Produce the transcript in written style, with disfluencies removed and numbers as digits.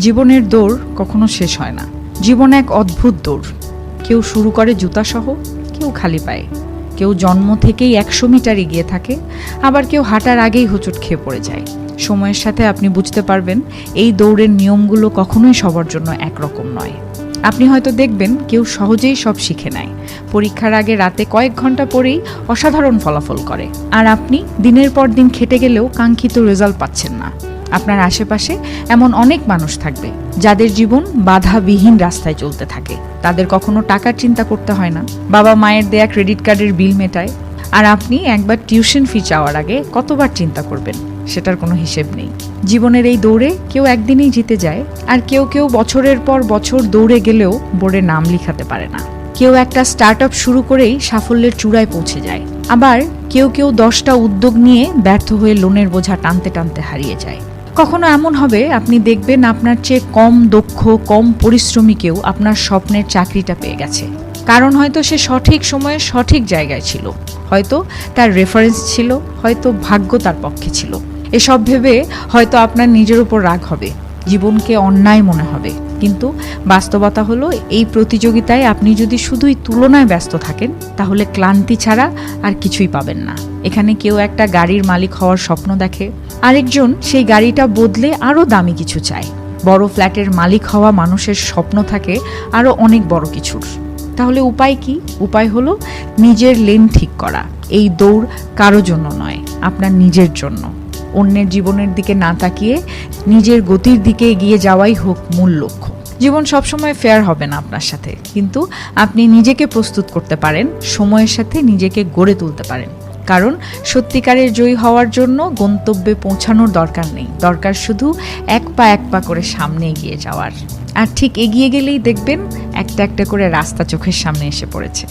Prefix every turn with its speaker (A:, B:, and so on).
A: জীবনের দৌড় কখনো শেষ হয় না। জীবন এক অদ্ভুত দৌড়। কেউ শুরু করে জুতাসহ, কেউ খালি পায়ে, কেউ জন্ম থেকেই 100 মিটার এগিয়ে থাকে, আবার কেউ হাঁটার আগেই হোঁচট খেয়ে পড়ে যায়। সময়ের সাথে আপনি বুঝতে পারবেন এই দৌড়ের নিয়মগুলো কখনোই সবার জন্য একরকম নয়। আপনি হয়তো দেখবেন কেউ সহজেই সব শিখে নেয়, পরীক্ষার আগে রাতে কয়েক ঘন্টা পরেই অসাধারণ ফলাফল করে, আর আপনি দিনের পর দিন খেটে গেলেও কাঙ্ক্ষিত রেজাল্ট পাচ্ছেন না। আপনার আশেপাশে এমন অনেক মানুষ থাকবে যাদের জীবন বাধাবিহীন রাস্তায় চলতে থাকে। তাদের কখনো টাকার চিন্তা করতে হয় না, বাবা মায়ের দেয়া ক্রেডিট কার্ডের বিল মেটায়, আর আপনি একবার টিউশন ফি চাওয়ার আগে কতবার চিন্তা করবেন সেটার কোনো হিসেব নেই। জীবনের এই দৌড়ে কেউ একদিনেই জিতে যায়, আর কেউ কেউ বছরের পর বছর দৌড়ে গেলেও বোর্ডে নাম লিখাতে পারে না। কেউ একটা স্টার্টআপ শুরু করেই সাফল্যের চূড়ায় পৌঁছে যায়, আবার কেউ কেউ 10টা উদ্যোগ নিয়ে ব্যর্থ হয়ে লোনের বোঝা টানতে টানতে হারিয়ে যায়। কখনো এমন হবে আপনি দেখবেন আপনার চেয়ে কম দক্ষ, কম পরিশ্রমী কেউ আপনার স্বপ্নের চাকরিটা পেয়ে গেছে। কারণ হয়তো সে সঠিক সময়ে সঠিক জায়গায় ছিল, হয়তো তার রেফারেন্স ছিল, হয়তো ভাগ্য তার পক্ষে ছিল। এসব ভেবে হয়তো আপনার নিজের উপর রাগ হবে, জীবনকে অন্যায় মনে হবে, কিন্তু বাস্তবতা হলো এই প্রতিযোগিতায় আপনি যদি শুধুই তুলনায় ব্যস্ত থাকেন তাহলে ক্লান্তি ছাড়া আর কিছুই পাবেন না। এখানে কেউ একটা গাড়ির মালিক হওয়ার স্বপ্ন দেখে, আরেকজন সেই গাড়িটা বদলে আরও দামি কিছু চায়। বড় ফ্ল্যাটের মালিক হওয়া মানুষের স্বপ্ন থাকে আরও অনেক বড় কিছুর। তাহলে উপায় কি? উপায় হলো নিজের লেন ঠিক করা। এই দৌড় কারো জন্য নয়, আপনার নিজের জন্য। অন্যের জীবনের দিকে না তাকিয়ে নিজের গতির দিকে এগিয়ে যাওয়াই হোক মূল লক্ষ্য। জীবন সবসময় ফেয়ার হবে না আপনার সাথে, কিন্তু আপনি নিজেকে প্রস্তুত করতে পারেন, সময়ের সাথে নিজেকে গড়ে তুলতে পারেন। কারণ সত্যিকারের জয়ী হওয়ার জন্য গন্তব্যে পৌঁছানোর দরকার নেই, দরকার শুধু এক পা করে সামনে এগিয়ে যাওয়ার। আর ঠিক এগিয়ে গেলেই দেখবেন একটা একটা করে রাস্তা চোখের সামনে এসে পড়েছে।